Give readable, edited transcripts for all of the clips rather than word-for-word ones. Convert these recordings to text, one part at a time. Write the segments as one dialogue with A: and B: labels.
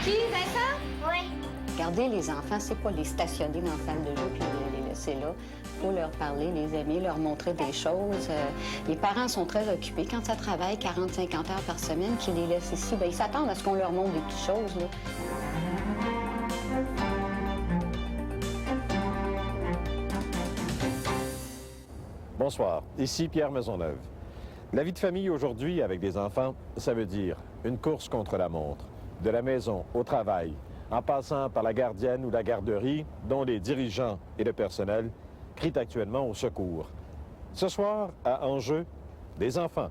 A: qui, Vincent?
B: Oui.
C: Garder les enfants, c'est pas les stationner dans la salle de jeu puis les laisser là. Il faut leur parler, les aimer, leur montrer des choses. Les parents sont très occupés. Quand ça travaille 40-50 heures par semaine, qu'ils les laissent ici, bien, ils s'attendent à ce qu'on leur montre des petites choses, là.
D: Bonsoir, ici Pierre Maisonneuve. La vie de famille aujourd'hui avec des enfants, ça veut dire une course contre la montre, de la maison au travail, en passant par la gardienne ou la garderie, dont les dirigeants et le personnel crient actuellement au secours. Ce soir, à enjeu, des enfants,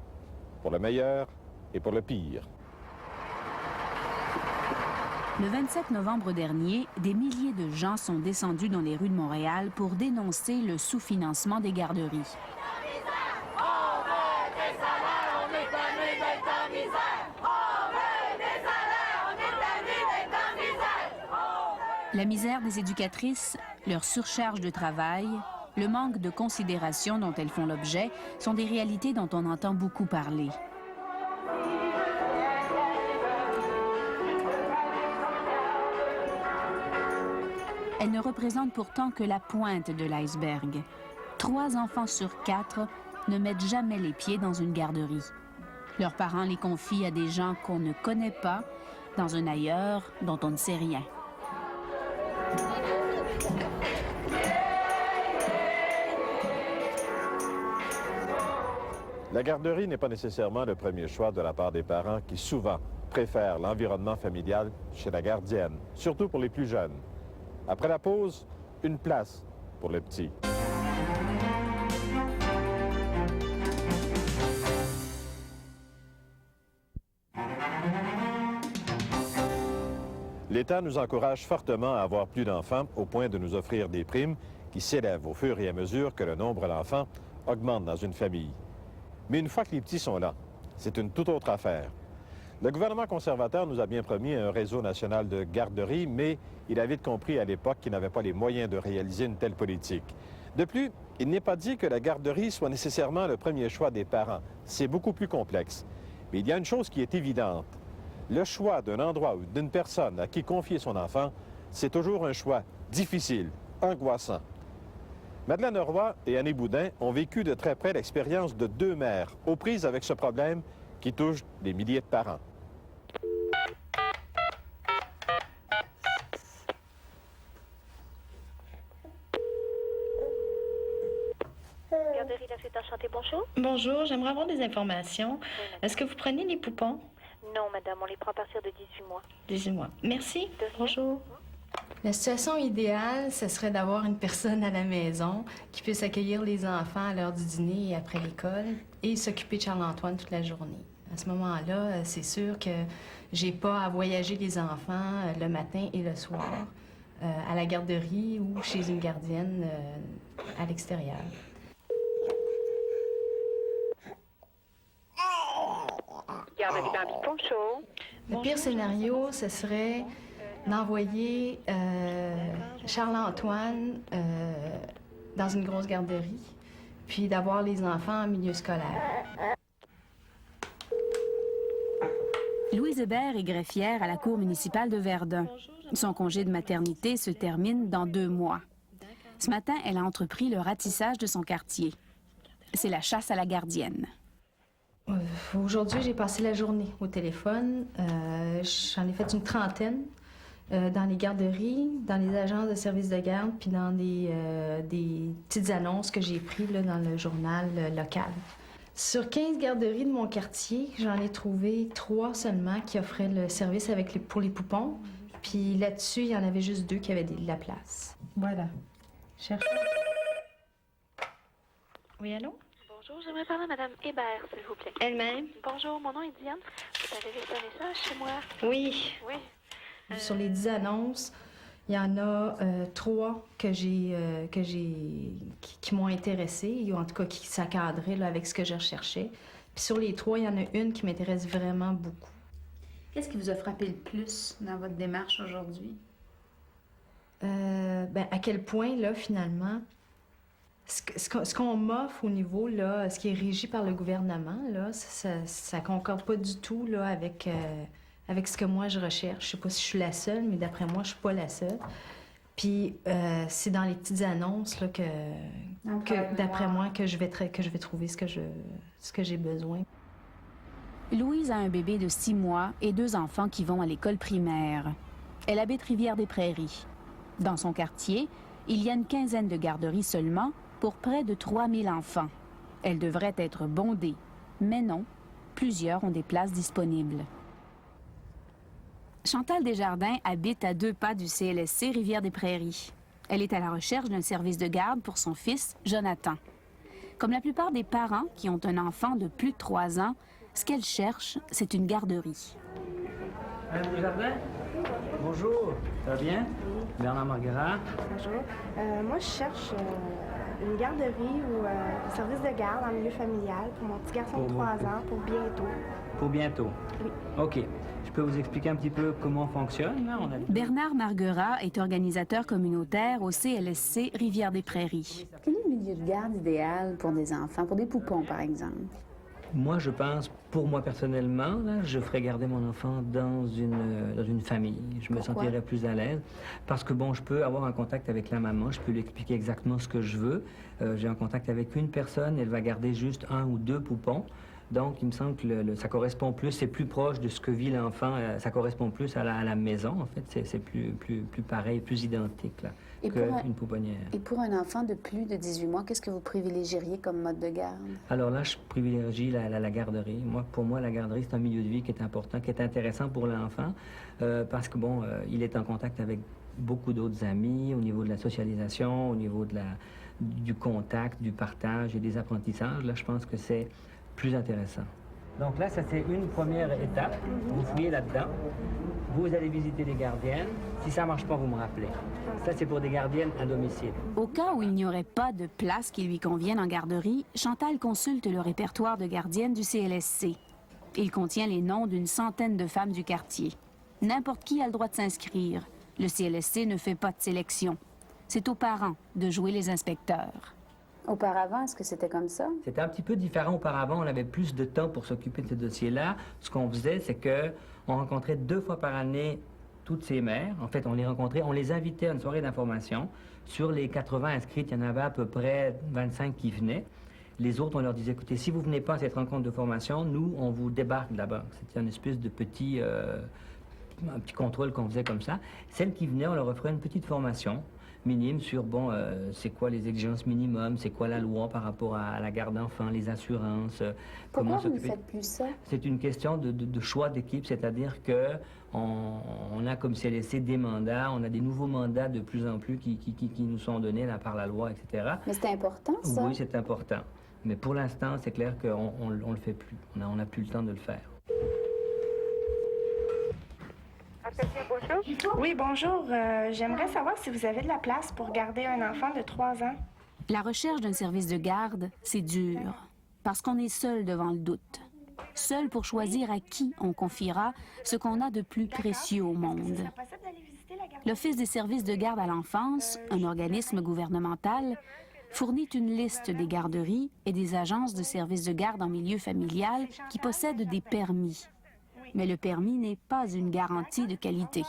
D: pour le meilleur et pour le pire.
E: Le 27 novembre dernier, des milliers de gens sont descendus dans les rues de Montréal pour dénoncer le sous-financement des garderies. La misère des éducatrices, leur surcharge de travail, le manque de considération dont elles font l'objet sont des réalités dont on entend beaucoup parler. Elles ne représentent pourtant que la pointe de l'iceberg. 3 enfants sur 4 ne mettent jamais les pieds dans une garderie. Leurs parents les confient à des gens qu'on ne connaît pas, dans un ailleurs dont on ne sait rien.
D: La garderie n'est pas nécessairement le premier choix de la part des parents qui souvent préfèrent l'environnement familial chez la gardienne, surtout pour les plus jeunes. Après la pause, une place pour le petit. L'État nous encourage fortement à avoir plus d'enfants au point de nous offrir des primes qui s'élèvent au fur et à mesure que le nombre d'enfants augmente dans une famille. Mais une fois que les petits sont là, c'est une toute autre affaire. Le gouvernement conservateur nous a bien promis un réseau national de garderies, mais il a vite compris à l'époque qu'il n'avait pas les moyens de réaliser une telle politique. De plus, il n'est pas dit que la garderie soit nécessairement le premier choix des parents. C'est beaucoup plus complexe. Mais il y a une chose qui est évidente. Le choix d'un endroit ou d'une personne à qui confier son enfant, c'est toujours un choix difficile, angoissant. Madeleine Roy et Annie Boudin ont vécu de très près l'expérience de 2 mères aux prises avec ce problème qui touche des milliers de parents.
F: Garderie La Suite Enchantée, bonjour.
G: Bonjour, j'aimerais avoir des informations. Est-ce que vous prenez les poupons?
F: Non, madame, on les prend à partir de 18 mois.
G: 18 mois. Merci.
F: De rien.
G: Bonjour.
H: La situation idéale, ce serait d'avoir une personne à la maison qui puisse accueillir les enfants à l'heure du dîner et après l'école et s'occuper de Charles-Antoine toute la journée. À ce moment-là, c'est sûr que j'ai pas à voyager les enfants le matin et le soir à la garderie ou chez une gardienne à l'extérieur.
F: Garderie Barbie, bonjour.
H: Le pire scénario, ce serait d'envoyer Charles-Antoine dans une grosse garderie, puis d'avoir les enfants en milieu scolaire.
E: Louise Hébert est greffière à la Cour municipale de Verdun. Son congé de maternité se termine dans 2 mois. Ce matin, elle a entrepris le ratissage de son quartier. C'est la chasse à la gardienne.
H: Aujourd'hui, j'ai passé la journée au téléphone. J'en ai fait une trentaine dans les garderies, dans les agences de services de garde, puis dans des petites annonces que j'ai prises là, dans le journal local. Sur 15 garderies de mon quartier, j'en ai trouvé 3 seulement qui offraient le service pour les poupons. Puis là-dessus, il y en avait juste 2 qui avaient de la place. Voilà. Cherche.
G: Oui, allô?
F: Bonjour, j'aimerais parler à madame Hébert, s'il vous plaît.
G: Elle-même?
F: Bonjour, mon nom est Diane. Vous avez laissé un message chez moi?
G: Oui.
F: Oui.
H: Sur les 10 annonces, il y en a 3 qui m'ont intéressée, ou en tout cas qui s'encadraient là, avec ce que je recherchais. Puis sur les 3, il y en a une qui m'intéresse vraiment beaucoup.
A: Qu'est-ce qui vous a frappé le plus dans votre démarche aujourd'hui?
H: À quel point, là, finalement, ce qu'on m'offre au niveau, là, ce qui est régi par le gouvernement, là, ça concorde pas du tout là, avec avec ce que moi je recherche. Je sais pas si je suis la seule, mais d'après moi, je suis pas la seule. Puis c'est dans les petites annonces là, d'après moi, que je vais trouver ce que j'ai besoin.
E: Louise a un bébé de 6 mois et 2 enfants qui vont à l'école primaire. Elle habite Rivière-des-Prairies. Dans son quartier, il y a une quinzaine de garderies seulement pour près de 3000 enfants. Elle devrait être bondée, mais non, plusieurs ont des places disponibles. Chantal Desjardins habite à 2 pas du CLSC Rivière-des-Prairies. Elle est à la recherche d'un service de garde pour son fils, Jonathan. Comme la plupart des parents qui ont un enfant de plus de 3 ans, ce qu'elle cherche, c'est une garderie.
B: Madame Desjardins, bonjour, ça va bien? Bernard Marguerat.
I: Bonjour. Moi, je cherche une garderie ou un service de garde en milieu familial pour mon petit garçon de 3 ans pour bientôt.
B: Pour bientôt?
I: Oui.
B: OK. Je peux vous expliquer un petit peu comment on fonctionne, là?
E: Bernard Marguerat est organisateur communautaire au CLSC Rivière-des-Prairies.
A: Quel est le milieu de garde idéal pour des enfants, pour des poupons, par exemple?
B: Moi, je pense, pour moi personnellement, là, je ferais garder mon enfant dans une famille. Je me sentirais plus à l'aise. Parce que, bon, je peux avoir un contact avec la maman, je peux lui expliquer exactement ce que je veux. J'ai un contact avec une personne, elle va garder juste 1 ou 2 poupons. Donc, il me semble que ça correspond plus, c'est plus proche de ce que vit l'enfant, ça correspond plus à la maison, en fait. C'est plus pareil, plus identique, là, qu'une pouponnière.
A: Et pour un enfant de plus de 18 mois, qu'est-ce que vous privilégieriez comme mode de garde?
B: Alors là, je privilégie la garderie. Pour moi, la garderie, c'est un milieu de vie qui est important, qui est intéressant pour l'enfant, parce que, bon, il est en contact avec beaucoup d'autres amis, au niveau de la socialisation, au niveau du contact, du partage et des apprentissages. Là, je pense que c'est plus intéressant. Donc là, ça c'est une première étape. Vous fouillez là-dedans. Vous allez visiter les gardiennes. Si ça ne marche pas, vous me rappelez. Ça, c'est pour des gardiennes à domicile.
E: Au cas où il n'y aurait pas de place qui lui convienne en garderie, Chantal consulte le répertoire de gardiennes du CLSC. Il contient les noms d'une centaine de femmes du quartier. N'importe qui a le droit de s'inscrire. Le CLSC ne fait pas de sélection. C'est aux parents de jouer les inspecteurs.
A: Auparavant, est-ce que c'était comme ça?
B: C'était un petit peu différent auparavant. On avait plus de temps pour s'occuper de ce dossier-là. Ce qu'on faisait, c'est qu'on rencontrait 2 fois par année toutes ces mères. En fait, on les rencontrait, on les invitait à une soirée d'information. Sur les 80 inscrites, il y en avait à peu près 25 qui venaient. Les autres, on leur disait, écoutez, si vous ne venez pas à cette rencontre de formation, nous, on vous débarque là-bas. C'était une espèce de petit contrôle qu'on faisait comme ça. Celles qui venaient, on leur offrait une petite formation minime sur, bon, c'est quoi les exigences minimum, c'est quoi la loi par rapport à la garde d'enfants, les assurances.
A: Pourquoi vous ne faites plus ça?
B: C'est une question de choix d'équipe, c'est-à-dire que on a comme CLSC des mandats, on a des nouveaux mandats de plus en plus qui nous sont donnés là, par la loi, etc.
A: Mais c'est important, ça?
B: Oui, c'est important. Mais pour l'instant, c'est clair qu'on ne le fait plus. On n'a plus le temps de le faire.
I: Bonjour. Oui, bonjour. J'aimerais savoir si vous avez de la place pour garder un enfant de 3 ans.
E: La recherche d'un service de garde, c'est dur, parce qu'on est seul devant le doute. Seul pour choisir à qui on confiera ce qu'on a de plus précieux au monde. L'Office des services de garde à l'enfance, un organisme gouvernemental, fournit une liste des garderies et des agences de services de garde en milieu familial qui possèdent des permis. Mais le permis n'est pas une garantie de qualité.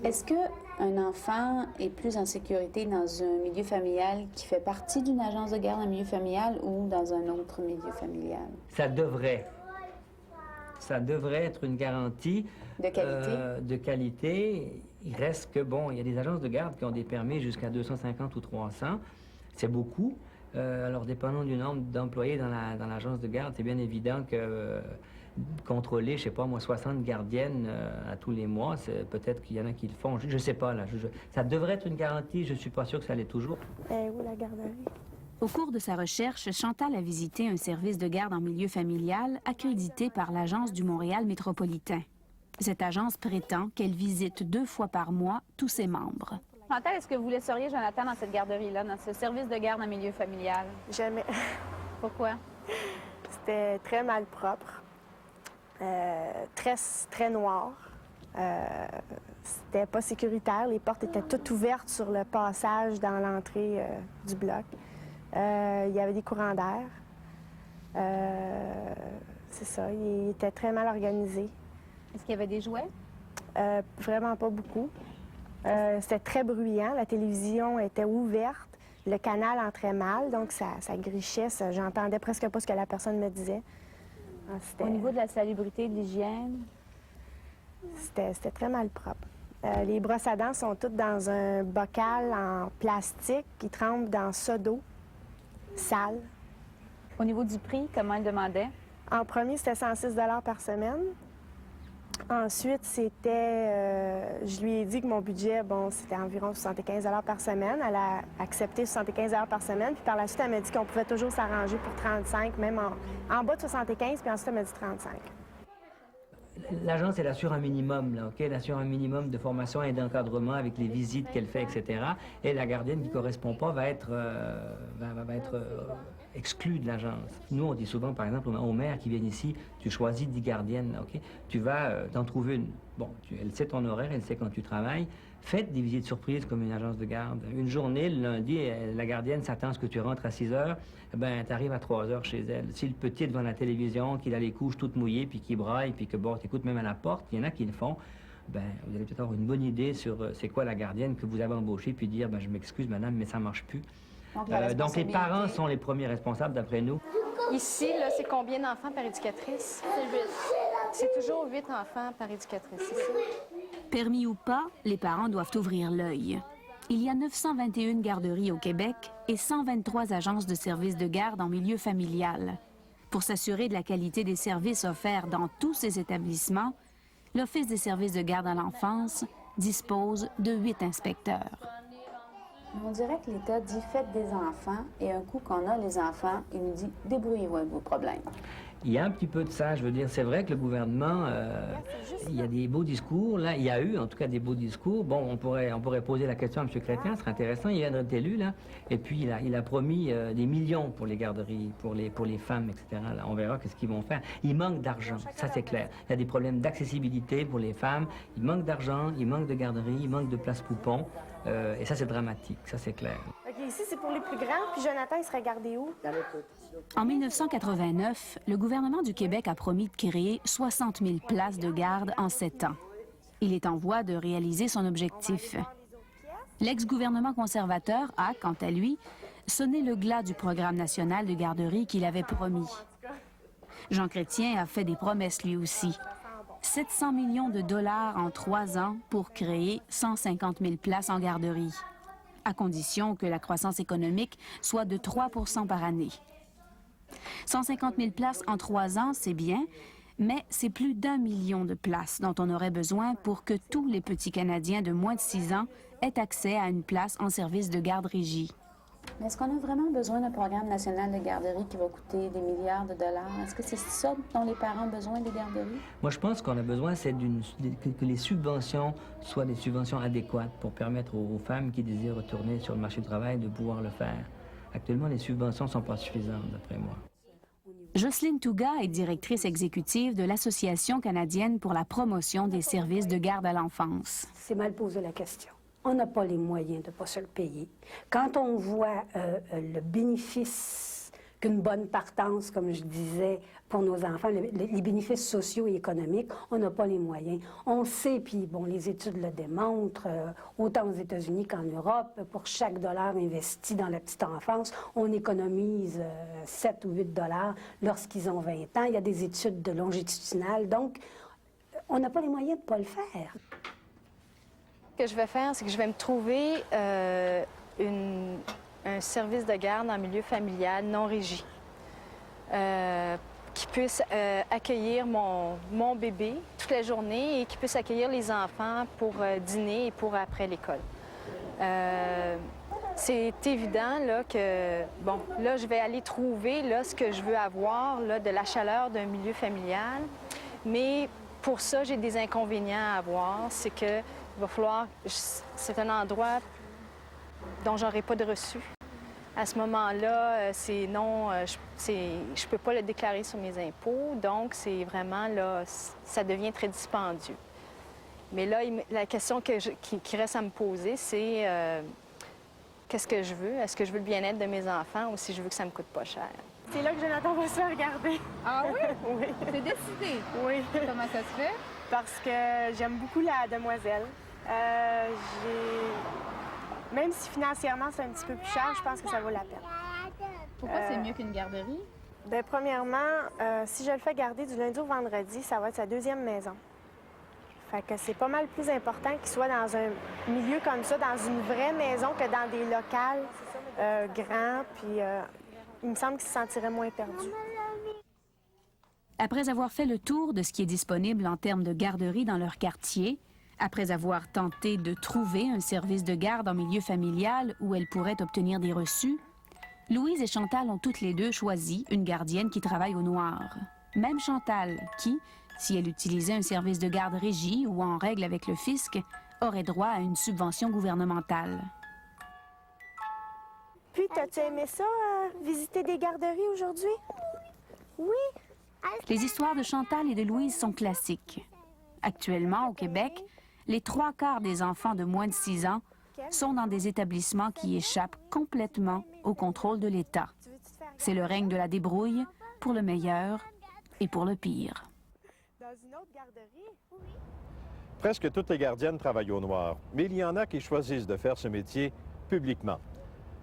A: Est-ce qu'un enfant est plus en sécurité dans un milieu familial qui fait partie d'une agence de garde en milieu familial ou dans un autre milieu familial?
B: Ça devrait être une garantie
A: de qualité.
B: Il reste que, bon, il y a des agences de garde qui ont des permis jusqu'à 250 ou 300. C'est beaucoup. Alors, dépendant du nombre d'employés dans l'agence de garde, c'est bien évident que contrôler, je sais pas moi, 60 gardiennes à tous les mois, peut-être qu'il y en a qui le font. Je ne sais pas, là. Ça devrait être une garantie, je ne suis pas sûr que ça l'est toujours.
I: Où la garderie?
E: Au cours de sa recherche, Chantal a visité un service de garde en milieu familial accrédité par l'Agence du Montréal métropolitain. Cette agence prétend qu'elle visite 2 fois par mois tous ses membres.
J: Chantal, est-ce que vous laisseriez Jonathan dans cette garderie-là, dans ce service de garde en milieu familial?
I: Jamais.
J: Pourquoi?
I: C'était très malpropre, très noir. C'était pas sécuritaire. Les portes étaient toutes ouvertes sur le passage dans l'entrée du bloc. Il y avait des courants d'air. c'est ça. Il était très mal organisé.
J: Est-ce qu'il y avait des jouets?
I: Vraiment pas beaucoup. C'était très bruyant. La télévision était ouverte. Le canal entrait mal, donc ça grichait. J'entendais presque pas ce que la personne me disait.
J: Au niveau de la salubrité, de l'hygiène?
I: C'était très mal propre. Les brosses à dents sont toutes dans un bocal en plastique qui trempe dans ça d'eau, sale.
J: Au niveau du prix, comment elle demandait?
I: En premier, c'était 106 $ par semaine. Ensuite, c'était... je lui ai dit que mon budget, bon, c'était environ 75 $ par semaine. Elle a accepté 75 $ par semaine. Puis par la suite, elle m'a dit qu'on pouvait toujours s'arranger pour 35, même en bas de 75, puis ensuite, elle m'a dit 35.
B: L'agence, elle assure un minimum, là, OK? Elle assure un minimum de formation et d'encadrement avec les visites qu'elle fait, etc. Et la gardienne qui ne correspond pas va être exclue de l'agence. Nous, on dit souvent, par exemple, aux mères qui viennent ici, tu choisis 10 gardiennes, OK? Tu vas t'en trouver une. Bon, elle sait ton horaire, elle sait quand tu travailles. Faites des visites surprises comme une agence de garde. Une journée, le lundi, la gardienne s'attend à ce que tu rentres à 6 heures. Ben, tu arrives à 3 heures chez elle. Si le petit est devant la télévision, qu'il a les couches toutes mouillées, puis qu'il braille, puis que, bon, t'écoutes même à la porte, il y en a qui le font, ben, vous allez peut-être avoir une bonne idée sur c'est quoi la gardienne que vous avez embauchée, puis dire, ben, je m'excuse, madame, mais ça marche plus. Donc, les parents sont les premiers responsables, d'après nous.
H: Ici, là, c'est combien d'enfants par éducatrice? C'est 8. C'est toujours 8 enfants par éducatrice, c'est ça?
E: Permis ou pas, les parents doivent ouvrir l'œil. Il y a 921 garderies au Québec et 123 agences de services de garde en milieu familial. Pour s'assurer de la qualité des services offerts dans tous ces établissements, l'Office des services de garde à l'enfance dispose de 8 inspecteurs.
A: On dirait que l'État dit « faites des enfants » et un coup qu'on a les enfants, il nous dit « débrouillez-vous avec vos problèmes ».
B: Il y a un petit peu de ça, je veux dire, c'est vrai que le gouvernement, il y a des beaux discours, là, il y a eu en tout cas des beaux discours. Bon, on pourrait poser la question à M. Chrétien, ce serait intéressant, il vient d'être élu, là, et puis il a promis des millions pour les garderies, pour les femmes, etc. Là, on verra qu'est-ce qu'ils vont faire. Il manque d'argent, ça c'est clair. Il y a des problèmes d'accessibilité pour les femmes, il manque d'argent, il manque de garderies, il manque de places poupons, et ça c'est dramatique, ça c'est clair.
I: OK, ici c'est pour les plus grands, puis Jonathan, il serait gardé où?
E: En 1989, le gouvernement du Québec a promis de créer 60 000 places de garde en 7 ans. Il est en voie de réaliser son objectif. L'ex-gouvernement conservateur a, quant à lui, sonné le glas du programme national de garderie qu'il avait promis. Jean Chrétien a fait des promesses lui aussi. 700 millions de dollars en 3 ans pour créer 150 000 places en garderie, à condition que la croissance économique soit de 3 % par année. 150 000 places en 3 ans, c'est bien, mais c'est plus d'1 million de places dont on aurait besoin pour que tous les petits Canadiens de moins de 6 ans aient accès à une place en service de garde-régie.
A: Mais est-ce qu'on a vraiment besoin d'un programme national de garderie qui va coûter des milliards de dollars? Est-ce que c'est ça dont les parents ont besoin des garderies?
B: Moi, je pense qu'on a besoin, c'est que les subventions soient des subventions adéquates pour permettre aux femmes qui désirent retourner sur le marché du travail de pouvoir le faire. Actuellement, les subventions ne sont pas suffisantes, d'après moi.
E: Jocelyne Touga est directrice exécutive de l'Association canadienne pour la promotion des services de garde à l'enfance.
K: C'est mal posé la question. On n'a pas les moyens de ne pas se le payer. Quand on voit le bénéfice qu'une bonne partance, comme je disais, pour nos enfants, les bénéfices sociaux et économiques, on n'a pas les moyens. On sait, puis bon, les études le démontrent, autant aux États-Unis qu'en Europe, pour chaque dollar investi dans la petite enfance, on économise 7 ou 8 dollars lorsqu'ils ont 20 ans. Il y a des études de longitudinales, donc on n'a pas les moyens de ne pas le faire.
H: Ce que je vais faire, c'est que je vais me trouver un service de garde en milieu familial non régi qui puisse accueillir mon bébé toute la journée et qui puisse accueillir les enfants pour dîner et pour après l'école. C'est évident là, que, bon, là, je vais aller trouver là, ce que je veux avoir, là, de la chaleur d'un milieu familial, mais pour ça, j'ai des inconvénients à avoir, c'est que il va falloir... C'est un endroit dont j'aurai pas de reçu. À ce moment-là, c'est non... je peux pas le déclarer sur mes impôts, donc c'est vraiment, là, ça devient très dispendieux. Mais là, la question qui reste à me poser, c'est qu'est-ce que je veux? Est-ce que je veux le bien-être de mes enfants ou si je veux que ça me coûte pas cher?
I: C'est là que Jonathan va se faire garder.
J: Ah oui?
I: Oui.
J: C'est décidé.
I: Oui.
J: Comment ça se fait?
I: Parce que j'aime beaucoup la demoiselle. Même si financièrement c'est un petit peu plus cher, je pense que ça vaut la peine.
J: Pourquoi c'est mieux qu'une garderie?
I: Bien, premièrement, si je le fais garder du lundi au vendredi, ça va être sa deuxième maison. Fait que c'est pas mal plus important qu'il soit dans un milieu comme ça, dans une vraie maison, que dans des locales grands. Puis il me semble qu'il se sentirait moins perdu.
E: Après avoir fait le tour de ce qui est disponible en termes de garderie dans leur quartier, après avoir tenté de trouver un service de garde en milieu familial où elles pourraient obtenir des reçus, Louise et Chantal ont toutes les deux choisi une gardienne qui travaille au noir. Même Chantal, qui, si elle utilisait un service de garde régie ou en règle avec le fisc, aurait droit à une subvention gouvernementale.
I: Puis, t'as-tu aimé ça, visiter des garderies aujourd'hui? Oui.
E: Les histoires de Chantal et de Louise sont classiques. Actuellement, au Québec, les 3/4 des enfants de moins de 6 ans sont dans des établissements qui échappent complètement au contrôle de l'État. C'est le règne de la débrouille, pour le meilleur et pour le pire.
I: Dans une autre garderie? Oui.
D: Presque toutes les gardiennes travaillent au noir, mais il y en a qui choisissent de faire ce métier publiquement.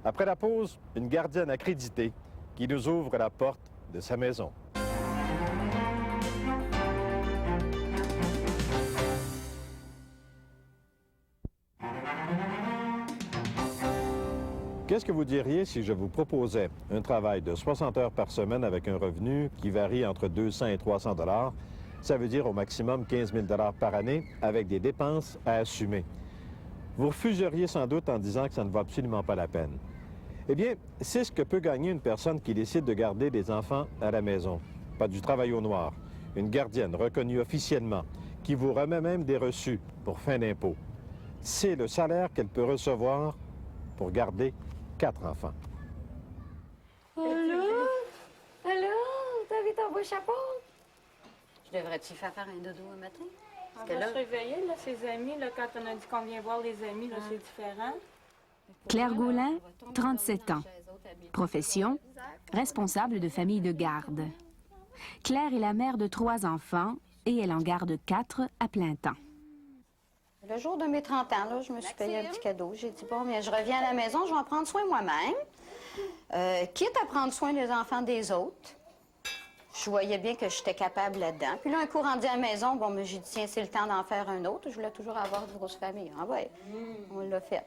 D: Après la pause, une gardienne accréditée qui nous ouvre la porte de sa maison. Qu'est-ce que vous diriez si je vous proposais un travail de 60 heures par semaine avec un revenu qui varie entre 200 et 300 $? Ça veut dire au maximum 15 000 $ par année avec des dépenses à assumer. Vous refuseriez sans doute en disant que ça ne vaut absolument pas la peine. Eh bien, c'est ce que peut gagner une personne qui décide de garder des enfants à la maison. Pas du travail au noir. Une gardienne reconnue officiellement qui vous remet même des reçus pour fin d'impôt. C'est le salaire qu'elle peut recevoir pour garder 4 enfants.
C: Allô? Allô? T'as vu ton beau chapeau? Je devrais-tu faire un dodo un matin?
L: On va se réveiller, là, ses amis, là, quand on a dit qu'on vient voir les amis, là, c'est différent.
E: Claire Gaulin, 37 ans. Profession, responsable de famille de garde. Claire est la mère de 3 enfants et elle en garde 4 à plein temps.
C: Le jour de mes 30 ans, là, je me suis payé un petit cadeau. J'ai dit, bon, bien, je reviens à la maison, je vais en prendre soin moi-même. Quitte à prendre soin des enfants des autres. Je voyais bien que j'étais capable là-dedans. Puis là, un coup rendu à la maison, bon, mais j'ai dit, tiens, c'est le temps d'en faire un autre. Je voulais toujours avoir une grosse famille. Ah ouais, on l'a fait.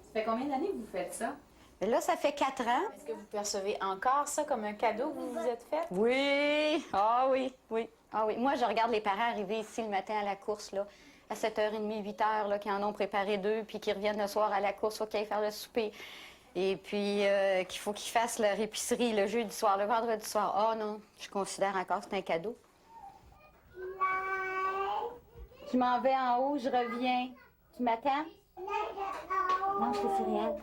J: Ça fait combien d'années que vous faites ça?
C: Mais là, ça fait 4 ans.
J: Est-ce que vous percevez encore ça comme un cadeau que vous vous êtes fait?
C: Oui! Ah oui, oui. Ah oui. Moi, je regarde les parents arriver ici le matin à la course, là, à 7h30, 8h, là, qui en ont préparé 2, puis qui reviennent le soir à la course, faut qu'ils aillent faire le souper. Et puis, qu'il faut qu'ils fassent leur épicerie le jeudi soir, le vendredi soir. Oh non, je considère encore que c'est un cadeau. Je m'en vais en haut, je reviens. Tu m'attends? Non, c'est céréales.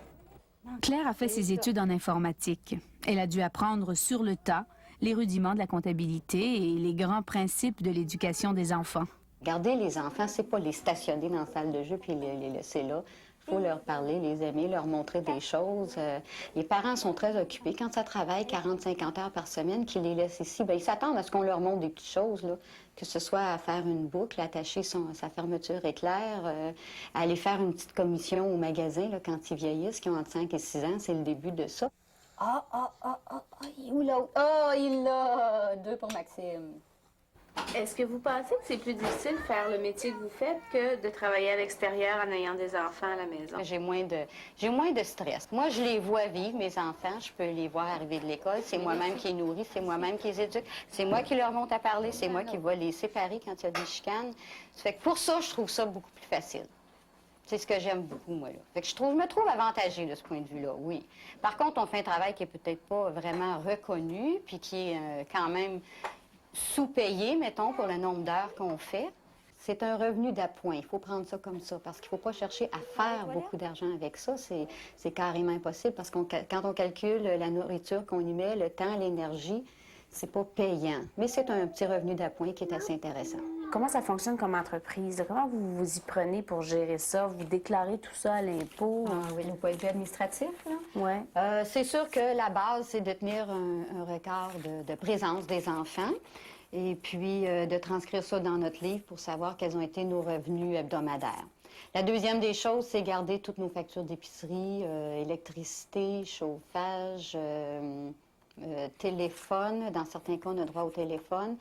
E: Claire a fait ses études en informatique. Elle a dû apprendre sur le tas les rudiments de la comptabilité et les grands principes de l'éducation des enfants.
C: Garder les enfants, c'est pas les stationner dans la salle de jeu puis les laisser là. Il faut leur parler, les aimer, leur montrer des choses. Les parents sont très occupés. Quand ça travaille 40-50 heures par semaine, qu'ils les laissent ici, bien, ils s'attendent à ce qu'on leur montre des petites choses, là. Que ce soit à faire une boucle, attacher sa fermeture éclair, à aller faire une petite commission au magasin là, quand ils vieillissent, qui ont entre 5 et 6 ans. C'est le début de ça. Où l'autre? Il l'a! 2 pour Maxime.
J: Est-ce que vous pensez que c'est plus difficile de faire le métier que vous faites que de travailler à l'extérieur en ayant des enfants à la maison?
C: J'ai moins de stress. Moi, je les vois vivre, mes enfants. Je peux les voir arriver de l'école. C'est moi-même qui les nourris, c'est moi-même qui les éduque. C'est moi qui leur monte à parler, c'est moi qui vais les séparer quand il y a des chicanes. Ça fait que pour ça, je trouve ça beaucoup plus facile. C'est ce que j'aime beaucoup, moi, là. Fait que je me trouve avantagée de ce point de vue-là, oui. Par contre, on fait un travail qui est peut-être pas vraiment reconnu, puis qui est quand même sous-payé, mettons, pour le nombre d'heures qu'on fait. C'est un revenu d'appoint. Il faut prendre ça comme ça, parce qu'il ne faut pas chercher à faire beaucoup d'argent avec ça. C'est carrément impossible, parce que quand on calcule la nourriture qu'on y met, le temps, l'énergie, c'est pas payant. Mais c'est un petit revenu d'appoint qui est assez intéressant.
A: Comment ça fonctionne comme entreprise? Comment vous vous y prenez pour gérer ça? Vous déclarez tout ça à l'impôt?
C: Oui, au point de vue administratif, là.
A: Ouais.
C: C'est sûr que la base, c'est de tenir un record de présence des enfants et puis de transcrire ça dans notre livre pour savoir quels ont été nos revenus hebdomadaires. La deuxième des choses, c'est garder toutes nos factures d'épicerie, électricité, chauffage, téléphone. Dans certains cas, on a droit au téléphone.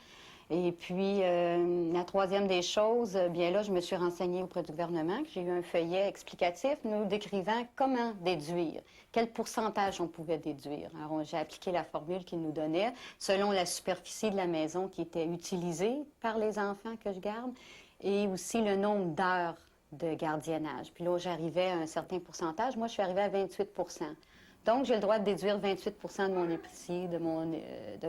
C: Et puis, la troisième des choses, bien là, je me suis renseignée auprès du gouvernement. J'ai eu un feuillet explicatif nous décrivant comment déduire, quel pourcentage on pouvait déduire. Alors, j'ai appliqué la formule qu'il nous donnait selon la superficie de la maison qui était utilisée par les enfants que je garde et aussi le nombre d'heures de gardiennage. Puis là, j'arrivais à un certain pourcentage. Moi, je suis arrivée à 28 %. Donc, j'ai le droit de déduire 28 % de mon épicerie, de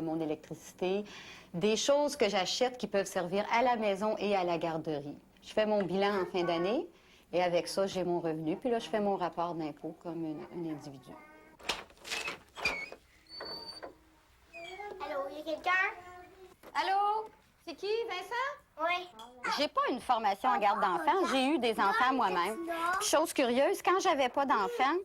C: mon électricité, des choses que j'achète qui peuvent servir à la maison et à la garderie. Je fais mon bilan en fin d'année et avec ça, j'ai mon revenu. Puis là, je fais mon rapport d'impôt comme un individu.
M: Allô, il y a quelqu'un?
C: Allô? C'est qui, Vincent?
M: Oui.
C: J'ai pas une formation en garde d'enfants. J'ai eu des enfants moi-même. Chose curieuse, quand j'avais pas d'enfants,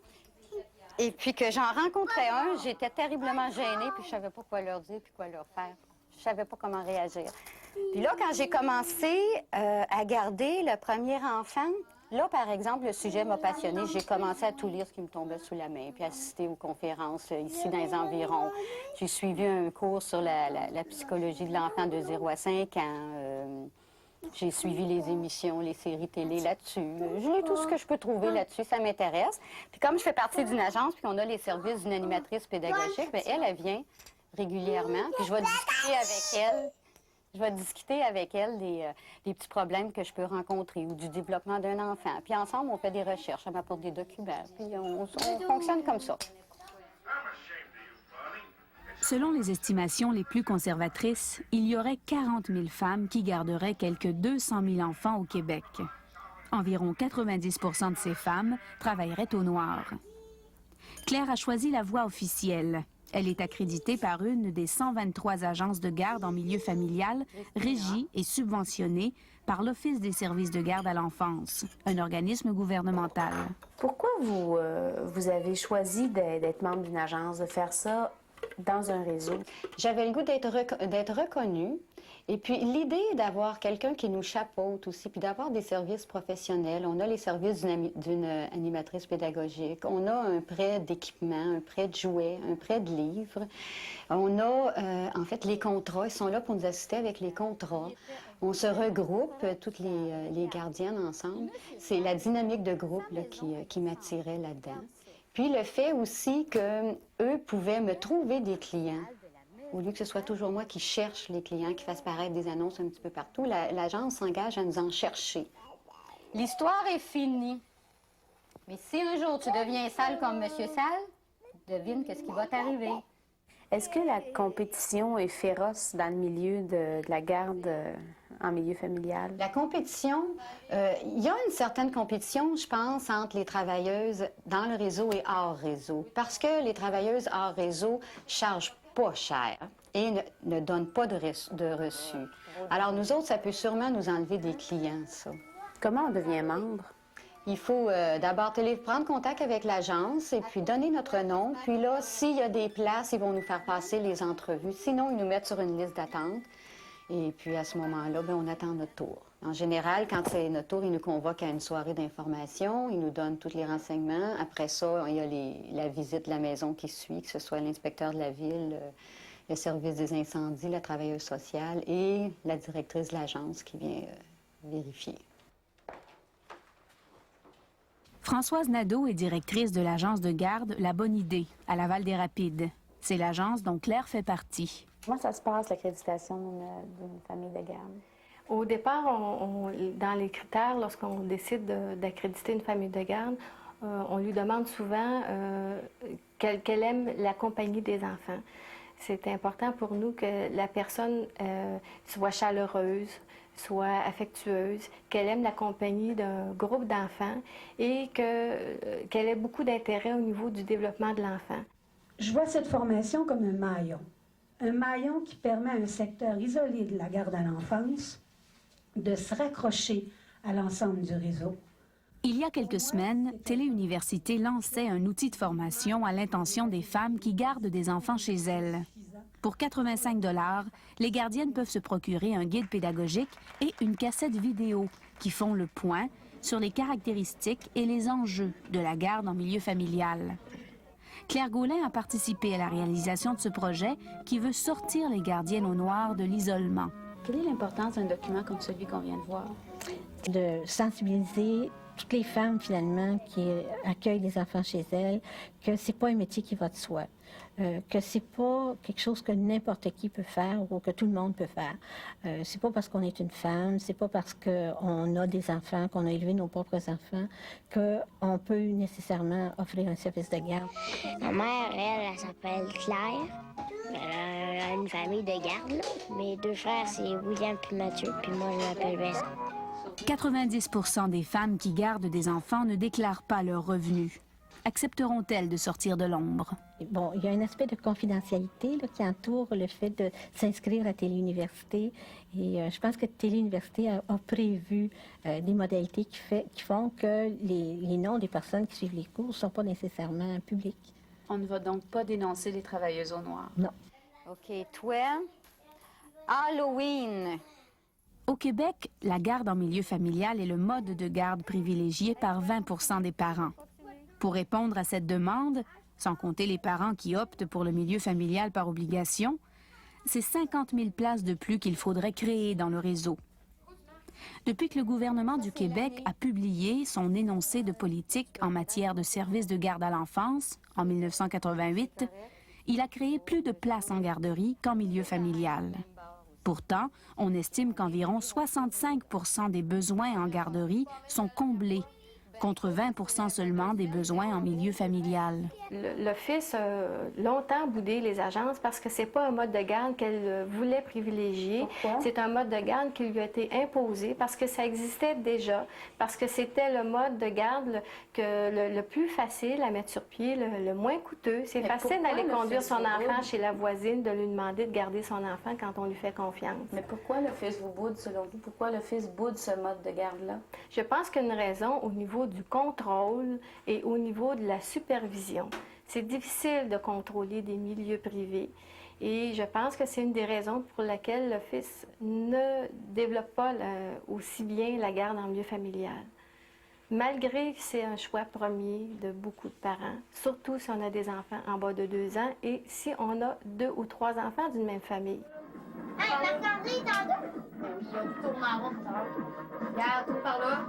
C: et puis que j'en rencontrais un, j'étais terriblement gênée, puis je savais pas quoi leur dire puis quoi leur faire. Je savais pas comment réagir. Puis là, quand j'ai commencé à garder le premier enfant, là, par exemple, le sujet m'a passionnée. J'ai commencé à tout lire ce qui me tombait sous la main, puis assister aux conférences ici dans les environs. J'ai suivi un cours sur la psychologie de l'enfant de 0 à 5 ans. J'ai suivi les émissions, les séries télé là-dessus. Je lis tout ce que je peux trouver là-dessus, ça m'intéresse. Puis comme je fais partie d'une agence, puis on a les services d'une animatrice pédagogique, bien, elle vient régulièrement, puis je vais discuter avec elle des petits problèmes que je peux rencontrer ou du développement d'un enfant. Puis ensemble, on fait des recherches, elle m'apporte des documents, puis on fonctionne comme ça.
E: Selon les estimations les plus conservatrices, il y aurait 40 000 femmes qui garderaient quelques 200 000 enfants au Québec. Environ 90 % de ces femmes travailleraient au noir. Claire a choisi la voie officielle. Elle est accréditée par une des 123 agences de garde en milieu familial, régie et subventionnée par l'Office des services de garde à l'enfance, un organisme gouvernemental.
A: Pourquoi vous avez choisi d'être membre d'une agence, de faire ça dans un réseau?
C: J'avais le goût d'être reconnue. Et puis, l'idée d'avoir quelqu'un qui nous chapeaute aussi, puis d'avoir des services professionnels. On a les services d'une animatrice pédagogique. On a un prêt d'équipement, un prêt de jouets, un prêt de livres. On a, en fait, les contrats. Ils sont là pour nous assister avec les contrats. On se regroupe, toutes les gardiennes ensemble. C'est la dynamique de groupe là, qui m'attirait là-dedans. Puis le fait aussi qu'eux pouvaient me trouver des clients, au lieu que ce soit toujours moi qui cherche les clients, qui fasse paraître des annonces un petit peu partout, l'agence s'engage à nous en chercher. L'histoire est finie. Mais si un jour tu deviens sale comme Monsieur Sale, devine qu'est-ce qui va t'arriver.
A: Est-ce que la compétition est féroce dans le milieu de la garde en milieu familial?
C: La compétition, il y a une certaine compétition, je pense, entre les travailleuses dans le réseau et hors réseau. Parce que les travailleuses hors réseau chargent pas cher et ne donnent pas de reçu. Alors nous autres, ça peut sûrement nous enlever des clients, ça.
A: Comment on devient membre?
C: Il faut d'abord prendre contact avec l'agence et puis donner notre nom. Puis là, s'il y a des places, ils vont nous faire passer les entrevues. Sinon, ils nous mettent sur une liste d'attente. Et puis à ce moment-là, bien, on attend notre tour. En général, quand c'est notre tour, ils nous convoquent à une soirée d'information. Ils nous donnent tous les renseignements. Après ça, il y a la visite de la maison qui suit, que ce soit l'inspecteur de la ville, le service des incendies, la travailleuse sociale et la directrice de l'agence qui vient vérifier.
E: Françoise Nadeau est directrice de l'agence de garde La Bonne Idée, à Laval-des-Rapides. C'est l'agence dont Claire fait partie.
A: Comment ça se passe, l'accréditation d'une famille de garde?
N: Au départ, dans les critères, lorsqu'on décide d'accréditer une famille de garde, on lui demande souvent qu'elle aime la compagnie des enfants. C'est important pour nous que la personne soit chaleureuse, soit affectueuse, qu'elle aime la compagnie d'un groupe d'enfants et qu'elle ait beaucoup d'intérêt au niveau du développement de l'enfant.
K: Je vois cette formation comme un maillon. Un maillon qui permet à un secteur isolé de la garde à l'enfance de se raccrocher à l'ensemble du réseau.
E: Il y a quelques semaines, Téléuniversité lançait un outil de formation à l'intention des femmes qui gardent des enfants chez elles. Pour 85 $, les gardiennes peuvent se procurer un guide pédagogique et une cassette vidéo qui font le point sur les caractéristiques et les enjeux de la garde en milieu familial. Claire Gaulin a participé à la réalisation de ce projet qui veut sortir les gardiennes au noir de l'isolement.
A: Quelle est l'importance d'un document comme celui qu'on vient de voir?
M: De sensibiliser toutes les femmes, finalement, qui accueillent des enfants chez elles, que c'est pas un métier qui va de soi, que c'est pas quelque chose que n'importe qui peut faire ou que tout le monde peut faire. C'est pas parce qu'on est une femme, c'est pas parce qu'on a des enfants, qu'on a élevé nos propres enfants, qu'on peut nécessairement offrir un service de garde.
O: Ma mère, elle s'appelle Claire. Elle a une famille de garde, là. Mes deux frères, c'est William puis Mathieu, puis moi, je m'appelle Vincent.
E: 90 % des femmes qui gardent des enfants ne déclarent pas leurs revenus. Accepteront-elles de sortir de l'ombre?
M: Bon, il y a un aspect de confidentialité là, qui entoure le fait de s'inscrire à Téléuniversité. Et je pense que Téléuniversité a prévu des modalités qui font que les noms des personnes qui suivent les cours ne sont pas nécessairement publics.
A: On ne va donc pas dénoncer les travailleuses au noir?
M: Non.
C: OK, toi, Halloween.
E: Au Québec, la garde en milieu familial est le mode de garde privilégié par 20 % des parents. Pour répondre à cette demande, sans compter les parents qui optent pour le milieu familial par obligation, c'est 50 000 places de plus qu'il faudrait créer dans le réseau. Depuis que le gouvernement du Québec a publié son énoncé de politique en matière de services de garde à l'enfance, en 1988, il a créé plus de places en garderie qu'en milieu familial. Pourtant, on estime qu'environ 65 % des besoins en garderie sont comblés, contre 20 % seulement des besoins en milieu familial.
N: L'Office a longtemps boudé les agences parce que c'est pas un mode de garde qu'elle voulait privilégier. C'est un mode de garde qui lui a été imposé parce que ça existait déjà, parce que c'était le mode de garde le plus facile à mettre sur pied, le moins coûteux. C'est facile d'aller conduire son enfant chez la voisine, de lui demander de garder son enfant quand on lui fait confiance.
A: Mais pourquoi l'Office vous boude, selon vous? Pourquoi l'Office boude ce mode de garde-là?
N: Je pense qu'il y a une raison au niveau du contrôle et au niveau de la supervision. C'est difficile de contrôler des milieux privés et je pense que c'est une des raisons pour laquelle l'Office ne développe pas aussi bien la garde en milieu familial. Malgré que c'est un choix premier de beaucoup de parents, surtout si on a des enfants en bas de 2 ans et si on a 2 ou 3 enfants d'une même famille.
O: Hey, Marc-André,
J: Regarde, tout par là.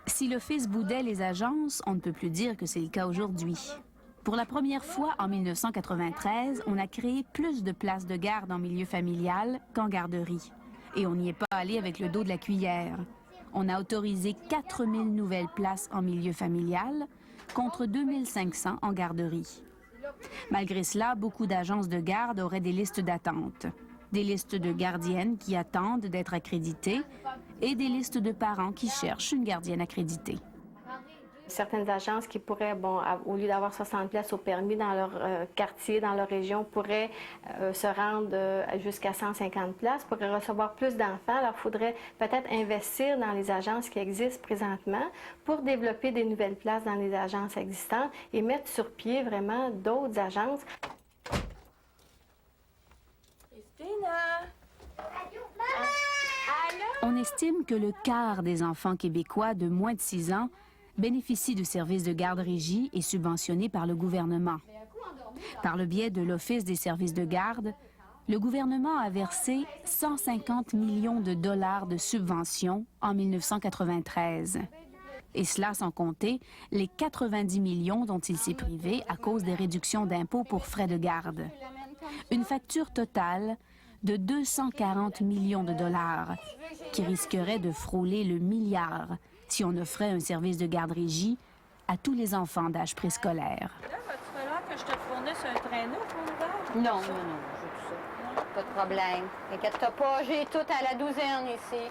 E: Si l'Office boudait les agences, on ne peut plus dire que c'est le cas aujourd'hui. Pour la première fois en 1993, on a créé plus de places de garde en milieu familial qu'en garderie. Et on n'y est pas allé avec le dos de la cuillère. On a autorisé 4000 nouvelles places en milieu familial contre 2500 en garderie. Malgré cela, beaucoup d'agences de garde auraient des listes d'attente. Des listes de gardiennes qui attendent d'être accréditées et des listes de parents qui cherchent une gardienne accréditée.
N: Certaines agences qui pourraient, au lieu d'avoir 60 places au permis dans leur quartier, dans leur région, pourraient se rendre jusqu'à 150 places, pourraient recevoir plus d'enfants. Alors, il faudrait peut-être investir dans les agences qui existent présentement pour développer des nouvelles places dans les agences existantes et mettre sur pied vraiment d'autres agences.
E: On estime que le quart des enfants québécois de moins de 6 ans bénéficient de services de garde-régie et subventionnés par le gouvernement. Par le biais de l'Office des services de garde, le gouvernement a versé 150 millions de dollars de subventions en 1993. Et cela sans compter les 90 millions dont il s'est privé à cause des réductions d'impôts pour frais de garde. Une facture totale de 240 millions de dollars qui risquerait de frôler le milliard si on offrait un service de garde-régie à tous les enfants d'âge préscolaire.
L: Là, va-tu falloir que je te fournisse un traîneau pour l'hiver?
C: Non, j'ai tout ça. Pas de problème. Inquiète-toi pas, j'ai tout à la douzaine ici.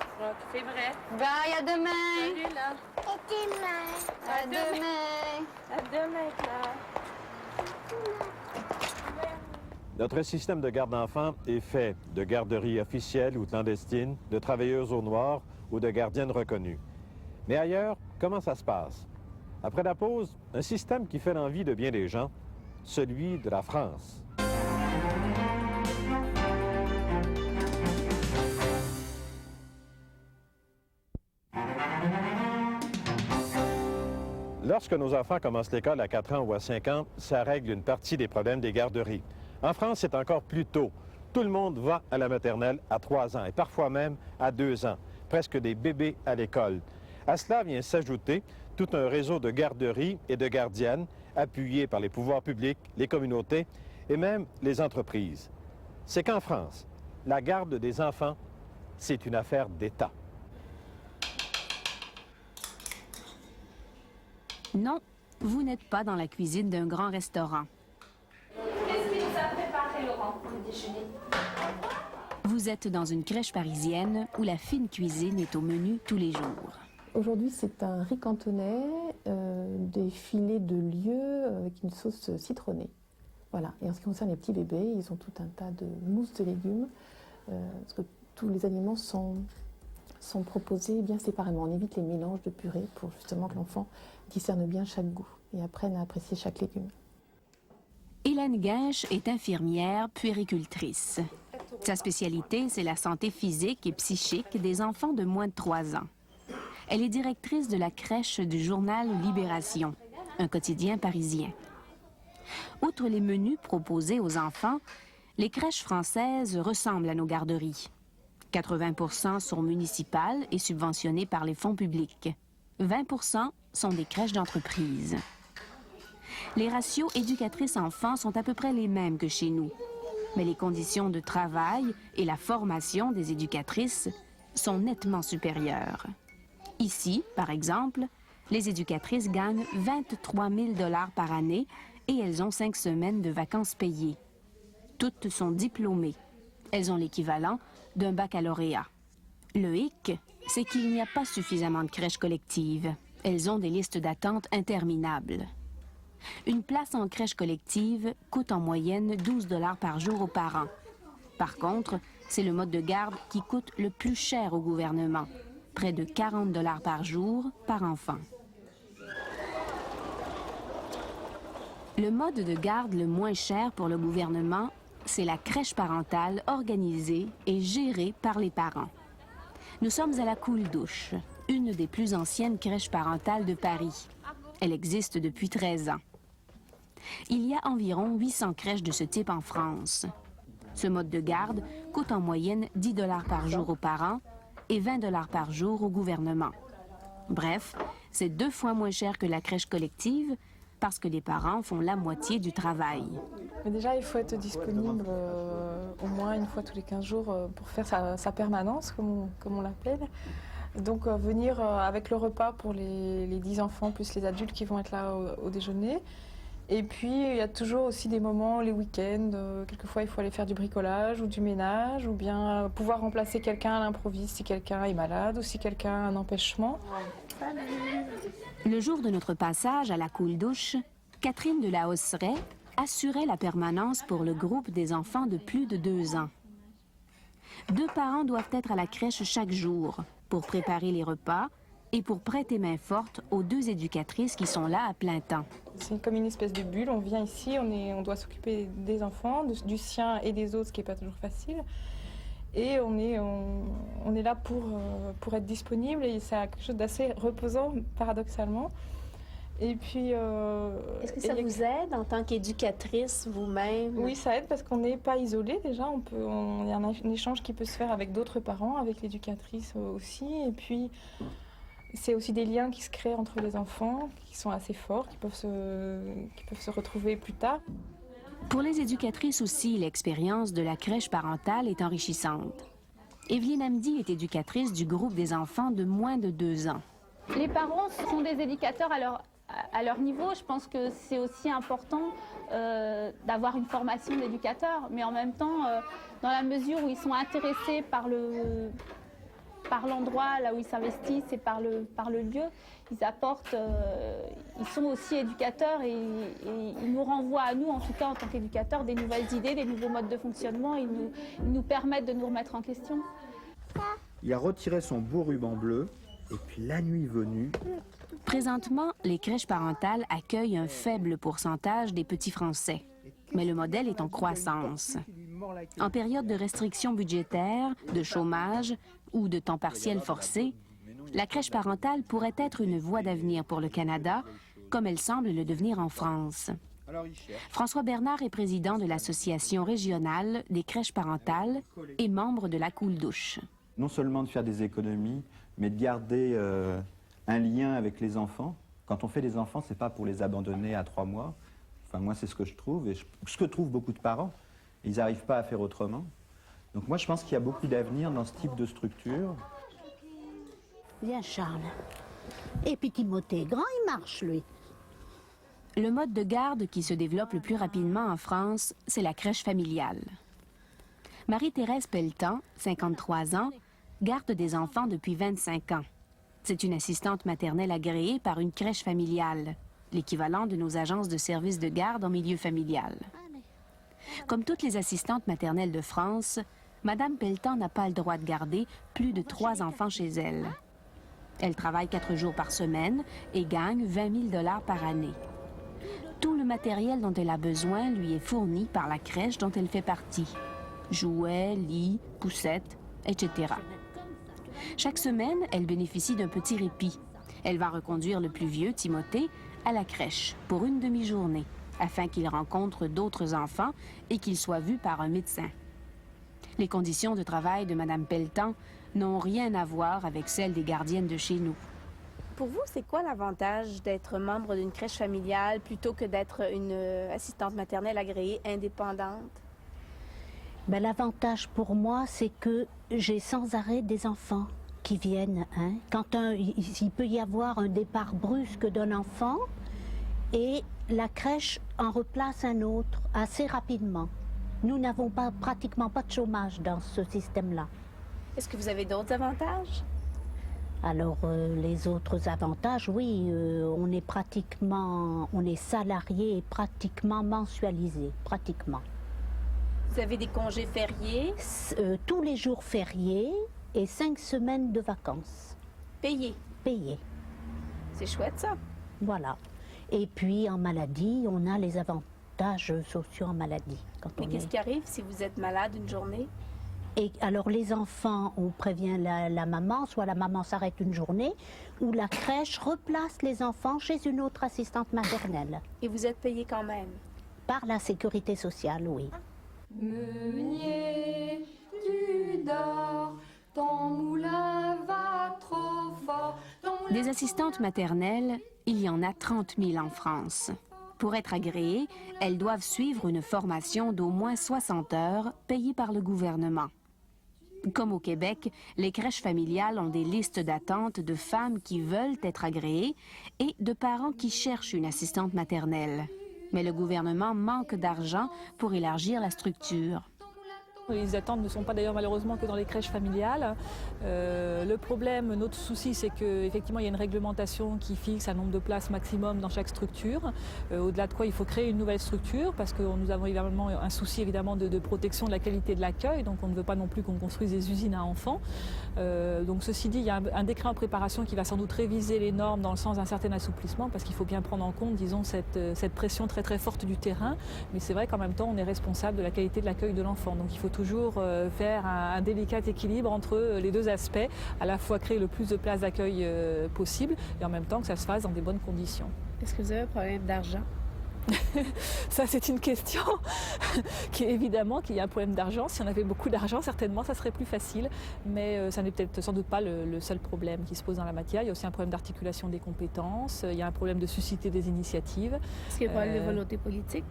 L: C'est vrai.
C: Bye, à demain.
L: Salut, là.
C: À demain.
L: À demain, Claire.
D: Notre système de garde d'enfants est fait de garderies officielles ou clandestines, de travailleuses au noir ou de gardiennes reconnues. Mais ailleurs, comment ça se passe? Après la pause, un système qui fait l'envie de bien des gens, celui de la France. Lorsque nos enfants commencent l'école à 4 ans ou à 5 ans, ça règle une partie des problèmes des garderies. En France, c'est encore plus tôt. Tout le monde va à la maternelle à 3 ans et parfois même à 2 ans. Presque des bébés à l'école. À cela vient s'ajouter tout un réseau de garderies et de gardiennes appuyés par les pouvoirs publics, les communautés et même les entreprises. C'est qu'en France, la garde des enfants, c'est une affaire d'État.
E: Non, vous n'êtes pas dans la cuisine d'un grand restaurant.
J: Qu'est-ce qu'il nous a préparé, Laurent, pour le déjeuner?
E: Vous êtes dans une crèche parisienne où la fine cuisine est au menu tous les jours.
P: Aujourd'hui, c'est un riz cantonais, des filets de lieu avec une sauce citronnée. Voilà. Et en ce qui concerne les petits bébés, ils ont tout un tas de mousses de légumes, parce que tous les aliments sont proposés bien séparément. On évite les mélanges de purée pour justement que l'enfant discerne bien chaque goût et apprenne à apprécier chaque légume.
E: Hélène Guinche est infirmière puéricultrice. Sa spécialité, c'est la santé physique et psychique des enfants de moins de 3 ans. Elle est directrice de la crèche du journal Libération, un quotidien parisien. Outre les menus proposés aux enfants, les crèches françaises ressemblent à nos garderies. 80% sont municipales et subventionnées par les fonds publics. 20% sont des crèches d'entreprise. Les ratios éducatrices-enfants sont à peu près les mêmes que chez nous. Mais les conditions de travail et la formation des éducatrices sont nettement supérieures. Ici, par exemple, les éducatrices gagnent 23 000 $ par année et elles ont 5 semaines de vacances payées. Toutes sont diplômées. Elles ont l'équivalent d'un baccalauréat. Le hic, c'est qu'il n'y a pas suffisamment de crèches collectives. Elles ont des listes d'attente interminables. Une place en crèche collective coûte en moyenne 12 $ par jour aux parents. Par contre, c'est le mode de garde qui coûte le plus cher au gouvernement, près de 40 $ par jour par enfant. Le mode de garde le moins cher pour le gouvernement, c'est la crèche parentale organisée et gérée par les parents. Nous sommes à la Coule-Douche, une des plus anciennes crèches parentales de Paris. Elle existe depuis 13 ans. Il y a environ 800 crèches de ce type en France. Ce mode de garde coûte en moyenne 10 $ par jour aux parents et 20 $ par jour au gouvernement. Bref, c'est 2 fois moins cher que la crèche collective parce que les parents font la moitié du travail.
L: Mais déjà, il faut être disponible au moins une fois tous les 15 jours pour faire sa permanence, comme on l'appelle. Donc venir avec le repas pour les 10 enfants plus les adultes qui vont être là au déjeuner. Et puis il y a toujours aussi des moments, les week-ends, quelquefois il faut aller faire du bricolage ou du ménage ou bien pouvoir remplacer quelqu'un à l'improviste si quelqu'un est malade ou si quelqu'un a un empêchement.
E: Le jour de notre passage à la Coule-Douche, Catherine de la Hosseraie assurait la permanence pour le groupe des enfants de plus de 2 ans. 2 parents doivent être à la crèche chaque jour pour préparer les repas et pour prêter main forte aux 2 éducatrices qui sont là à plein temps.
L: C'est comme une espèce de bulle, on vient ici, on doit s'occuper des enfants, du sien et des autres, ce qui n'est pas toujours facile. Et on est là pour être disponible et c'est quelque chose d'assez reposant, paradoxalement. Et puis...
J: Est-ce que ça vous aide en tant qu'éducatrice vous-même?
L: Oui, ça aide parce qu'on n'est pas isolé déjà. Il y a un échange qui peut se faire avec d'autres parents, avec l'éducatrice aussi. Et puis, c'est aussi des liens qui se créent entre les enfants, qui sont assez forts, qui peuvent se retrouver plus tard.
E: Pour les éducatrices aussi, l'expérience de la crèche parentale est enrichissante. Evelyne Hamdi est éducatrice du groupe des enfants de moins de 2 ans.
Q: Les parents sont des éducateurs à leur niveau. Je pense que c'est aussi important d'avoir une formation d'éducateur, mais en même temps, dans la mesure où ils sont intéressés par par l'endroit là où ils s'investissent et par le lieu, ils apportent, ils sont aussi éducateurs et ils nous renvoient à nous, en tout cas en tant qu'éducateurs, des nouvelles idées, des nouveaux modes de fonctionnement. Ils nous permettent de nous remettre en question.
R: Il a retiré son beau ruban bleu et puis la nuit venue...
E: Présentement, les crèches parentales accueillent un faible pourcentage des petits Français. Mais le modèle est en croissance. En période de restrictions budgétaires, de chômage ou de temps partiel forcé, la crèche parentale pourrait être une voie d'avenir pour le Canada, comme elle semble le devenir en France. François Bernard est président de l'Association régionale des crèches parentales et membre de la Coule Douche.
R: Non seulement de faire des économies, mais de garder un lien avec les enfants. Quand on fait des enfants, c'est pas pour les abandonner à 3 mois. Enfin, moi, c'est ce que je trouve, et ce que trouvent beaucoup de parents. Ils n'arrivent pas à faire autrement. Donc moi, je pense qu'il y a beaucoup d'avenir dans ce type de structure.
S: Viens, Charles. Et puis Timothée, grand, il marche, lui.
E: Le mode de garde qui se développe le plus rapidement en France, c'est la crèche familiale. Marie-Thérèse Pelletan, 53 ans, garde des enfants depuis 25 ans. C'est une assistante maternelle agréée par une crèche familiale, l'équivalent de nos agences de services de garde en milieu familial. Comme toutes les assistantes maternelles de France, Madame Pelletan n'a pas le droit de garder plus de 3 enfants chez elle. Elle travaille 4 jours par semaine et gagne 20 000 $ par année. Tout le matériel dont elle a besoin lui est fourni par la crèche dont elle fait partie. Jouets, lits, poussettes, etc. Chaque semaine, elle bénéficie d'un petit répit. Elle va reconduire le plus vieux, Timothée, à la crèche pour une demi-journée, afin qu'il rencontre d'autres enfants et qu'il soit vu par un médecin. Les conditions de travail de Mme Pelletan n'ont rien à voir avec celles des gardiennes de chez nous.
J: Pour vous, c'est quoi l'avantage d'être membre d'une crèche familiale plutôt que d'être une assistante maternelle agréée indépendante?
S: Ben, l'avantage pour moi, c'est que j'ai sans arrêt des enfants qui viennent. Hein. Quand il peut y avoir un départ brusque d'un enfant et la crèche en replace un autre assez rapidement. Nous n'avons pratiquement pas de chômage dans ce système-là.
J: Est-ce que vous avez d'autres avantages?
S: Alors, les autres avantages, oui, on est salarié et pratiquement mensualisé, pratiquement.
J: Vous avez des congés fériés?
S: Tous les jours fériés et 5 semaines de vacances.
J: Payés?
S: Payés.
J: C'est chouette, ça.
S: Voilà. Et puis, en maladie, on a les avantages sociaux en maladie.
J: Mais qu'est-ce qui arrive si vous êtes malade une journée?
S: Et alors, les enfants, on prévient la maman, soit la maman s'arrête une journée, ou la crèche replace les enfants chez une autre assistante maternelle.
J: Et vous êtes payé quand même?
S: Par la sécurité sociale, oui.
T: Meunier, tu dors, ton moulin va trop fort.
E: Des assistantes maternelles, il y en a 30 000 en France. Pour être agréées, elles doivent suivre une formation d'au moins 60 heures payée par le gouvernement. Comme au Québec, les crèches familiales ont des listes d'attente de femmes qui veulent être agréées et de parents qui cherchent une assistante maternelle. Mais le gouvernement manque d'argent pour élargir la structure.
U: Les attentes ne sont pas d'ailleurs malheureusement que dans les crèches familiales. Le problème, notre souci, c'est qu'effectivement il y a une réglementation qui fixe un nombre de places maximum dans chaque structure. Au-delà de quoi il faut créer une nouvelle structure parce que nous avons évidemment un souci évidemment de protection de la qualité de l'accueil, donc on ne veut pas non plus qu'on construise des usines à enfants. Donc ceci dit, il y a un décret en préparation qui va sans doute réviser les normes dans le sens d'un certain assouplissement parce qu'il faut bien prendre en compte, disons, cette pression très très forte du terrain. Mais c'est vrai qu'en même temps on est responsable de la qualité de l'accueil de l'enfant. Donc il faut toujours faire un délicat équilibre entre les deux aspects, à la fois créer le plus de places d'accueil possible et en même temps que ça se fasse dans des bonnes conditions.
J: Est-ce que vous avez un problème d'argent?
U: Ça, c'est une question qui est évidemment qu'il y a un problème d'argent. Si on avait beaucoup d'argent, certainement, ça serait plus facile. Mais ça n'est peut-être sans doute pas le seul problème qui se pose dans la matière. Il y a aussi un problème d'articulation des compétences. Il y a un problème de susciter des initiatives.
J: Est-ce qu'il y a un problème de volonté politique?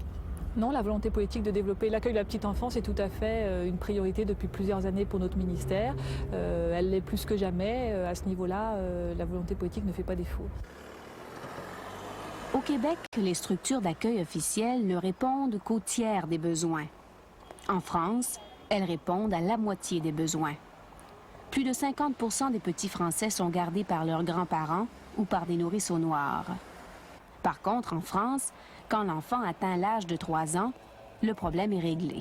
U: Non, la volonté politique de développer l'accueil de la petite enfance est tout à fait une priorité depuis plusieurs années pour notre ministère. Elle l'est plus que jamais. À ce niveau-là, la volonté politique ne fait pas défaut.
E: Au Québec, les structures d'accueil officielles ne répondent qu'au tiers des besoins. En France, elles répondent à la moitié des besoins. Plus de 50% des petits Français sont gardés par leurs grands-parents ou par des nourrices au noir. Par contre, en France, quand l'enfant atteint l'âge de 3 ans, le problème est réglé.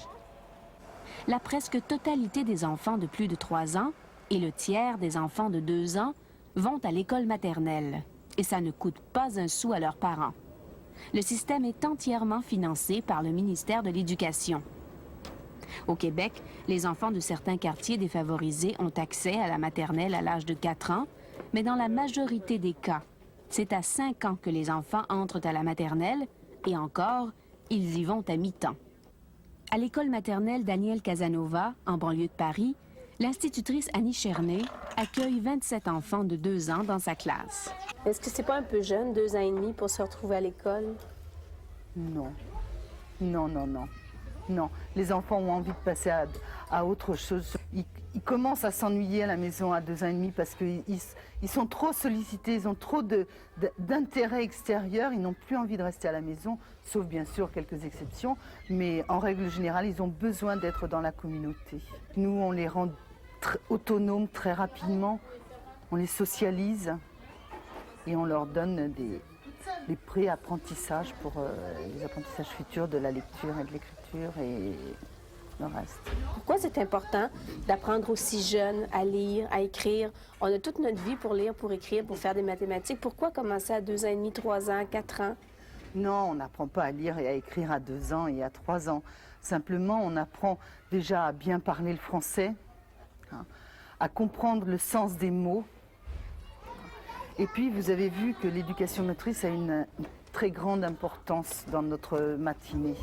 E: La presque totalité des enfants de plus de 3 ans et le tiers des enfants de 2 ans vont à l'école maternelle et ça ne coûte pas un sou à leurs parents. Le système est entièrement financé par le ministère de l'Éducation. Au Québec, les enfants de certains quartiers défavorisés ont accès à la maternelle à l'âge de 4 ans, mais dans la majorité des cas, c'est à 5 ans que les enfants entrent à la maternelle et encore, ils y vont à mi-temps. À l'école maternelle Daniel Casanova, en banlieue de Paris, l'institutrice Annie Cherney accueille 27 enfants de 2 ans dans sa classe.
J: Est-ce que c'est pas un peu jeune, 2 ans et demi, pour se retrouver à l'école?
G: Non. Non, non, non. Non, les enfants ont envie de passer à autre chose. Ils commencent à s'ennuyer à la maison à 2 ans et demi parce qu'ils sont trop sollicités, ils ont trop d'intérêts extérieurs, ils n'ont plus envie de rester à la maison, sauf bien sûr quelques exceptions, mais en règle générale, ils ont besoin d'être dans la communauté. Nous, on les rend autonomes très rapidement, on les socialise et on leur donne des pré-apprentissages pour les apprentissages futurs de la lecture et de l'écriture et le reste.
J: Pourquoi c'est important d'apprendre aussi jeune à lire, à écrire? On a toute notre vie pour lire, pour écrire, pour faire des mathématiques. Pourquoi commencer à 2 ans et demi, 3 ans, 4 ans?
G: Non, on n'apprend pas à lire et à écrire à 2 ans et à 3 ans. Simplement, on apprend déjà à bien parler le français, à comprendre le sens des mots. Et puis, vous avez vu que l'éducation motrice a une très grande importance dans notre matinée.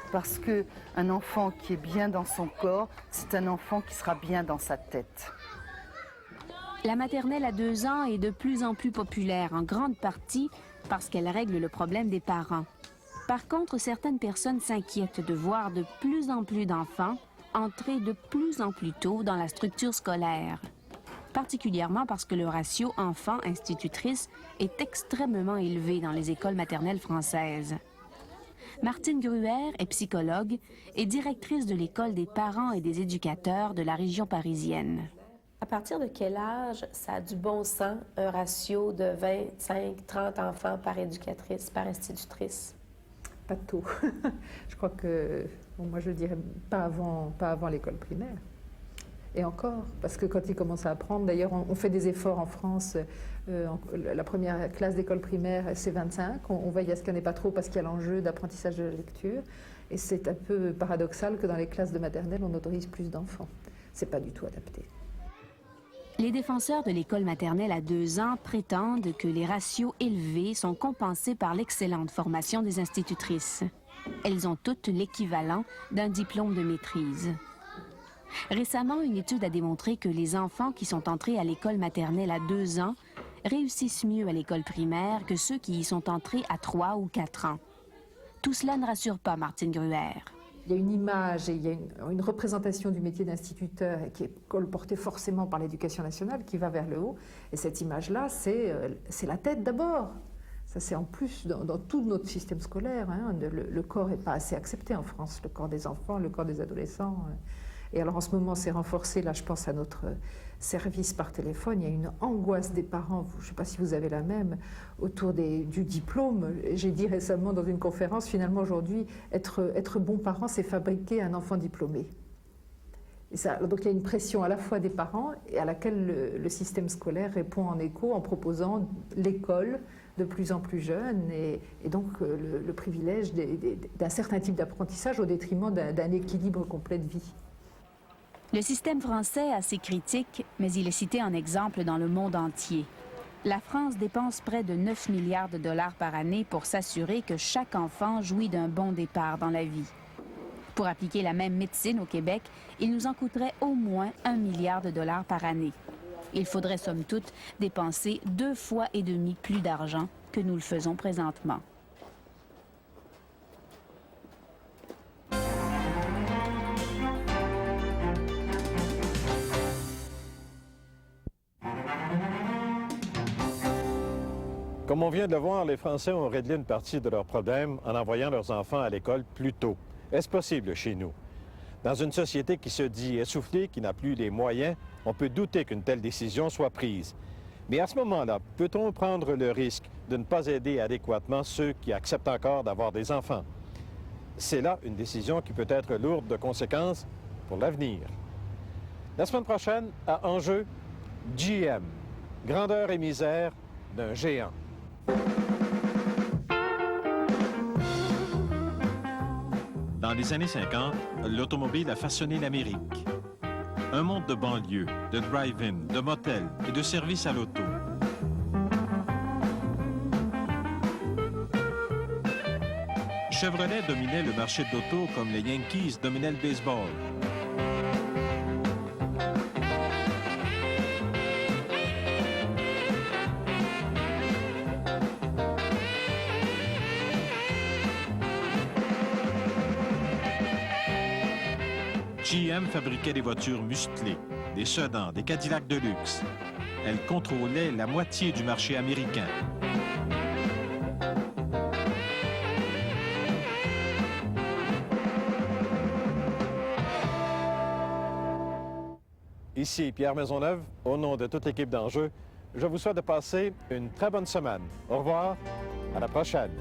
G: Parce qu'un enfant qui est bien dans son corps, c'est un enfant qui sera bien dans sa tête.
E: La maternelle à 2 ans est de plus en plus populaire, en grande partie parce qu'elle règle le problème des parents. Par contre, certaines personnes s'inquiètent de voir de plus en plus d'enfants entrer de plus en plus tôt dans la structure scolaire. Particulièrement parce que le ratio enfants-institutrices est extrêmement élevé dans les écoles maternelles françaises. Martine Gruher est psychologue et directrice de l'école des parents et des éducateurs de la région parisienne.
J: À partir de quel âge ça a du bon sens, un ratio de 25-30 enfants par éducatrice, par institutrice?
V: Pas tôt. Je crois que, bon, moi je dirais pas avant l'école primaire. Et encore, parce que quand ils commencent à apprendre, d'ailleurs on fait des efforts en France, la première classe d'école primaire c'est 25, on veille à ce qu'il n'y en ait pas trop parce qu'il y a l'enjeu d'apprentissage de la lecture. Et c'est un peu paradoxal que dans les classes de maternelle on autorise plus d'enfants. C'est pas du tout adapté.
E: Les défenseurs de l'école maternelle à 2 ans prétendent que les ratios élevés sont compensés par l'excellente formation des institutrices. Elles ont toutes l'équivalent d'un diplôme de maîtrise. Récemment, une étude a démontré que les enfants qui sont entrés à l'école maternelle à 2 ans réussissent mieux à l'école primaire que ceux qui y sont entrés à 3 ou 4 ans. Tout cela ne rassure pas Martine Gruher.
V: Il y a une image et il y a une représentation du métier d'instituteur qui est colportée forcément par l'éducation nationale, qui va vers le haut. Et cette image-là, c'est la tête d'abord. Ça, c'est en plus dans tout notre système scolaire. Hein. Le corps n'est pas assez accepté en France, le corps des enfants, le corps des adolescents. Et alors en ce moment, c'est renforcé, là je pense à notre service par téléphone, il y a une angoisse des parents, je ne sais pas si vous avez la même, autour du diplôme. J'ai dit récemment dans une conférence, finalement aujourd'hui, être bon parent, c'est fabriquer un enfant diplômé. Et ça, donc il y a une pression à la fois des parents et à laquelle le système scolaire répond en écho en proposant l'école de plus en plus jeune et donc le privilège d'un certain type d'apprentissage au détriment d'un équilibre complet de vie.
E: Le système français a ses critiques, mais il est cité en exemple dans le monde entier. La France dépense près de 9 milliards de dollars par année pour s'assurer que chaque enfant jouit d'un bon départ dans la vie. Pour appliquer la même médecine au Québec, il nous en coûterait au moins 1 milliard de dollars par année. Il faudrait somme toute dépenser 2,5 fois plus d'argent que nous le faisons présentement.
D: Comme on vient de le voir, les Français ont réglé une partie de leurs problèmes en envoyant leurs enfants à l'école plus tôt. Est-ce possible chez nous? Dans une société qui se dit essoufflée, qui n'a plus les moyens, on peut douter qu'une telle décision soit prise. Mais à ce moment-là, peut-on prendre le risque de ne pas aider adéquatement ceux qui acceptent encore d'avoir des enfants? C'est là une décision qui peut être lourde de conséquences pour l'avenir. La semaine prochaine, à Enjeu, GM, grandeur et misère d'un géant. Dans les années 50, l'automobile a façonné l'Amérique. Un monde de banlieue, de drive-in, de motels et de services à l'auto. Chevrolet dominait le marché de l'auto comme les Yankees dominaient le baseball. GM fabriquait des voitures musclées, des sedans, des Cadillacs de luxe. Elle contrôlait la moitié du marché américain. Ici Pierre Maisonneuve, au nom de toute l'équipe d'Enjeu, je vous souhaite de passer une très bonne semaine. Au revoir, à la prochaine.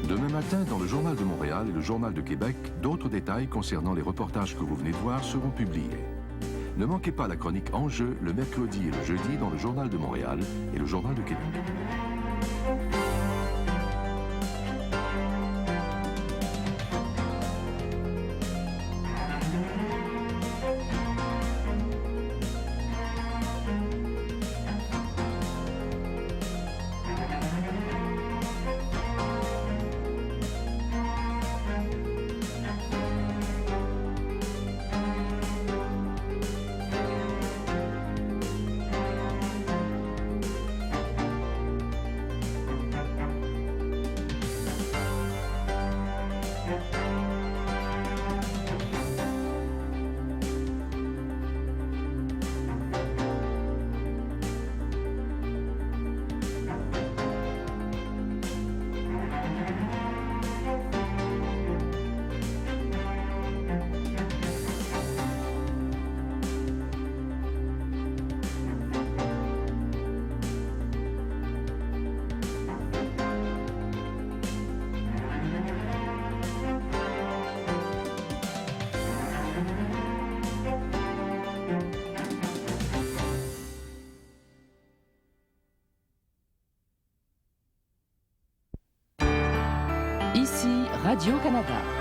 B: Demain matin, dans le Journal de Montréal et le Journal de Québec, d'autres détails concernant les reportages que vous venez de voir seront publiés. Ne manquez pas la chronique Enjeu le mercredi et le jeudi dans le Journal de Montréal et le Journal de Québec.
F: Ici Radio-Canada.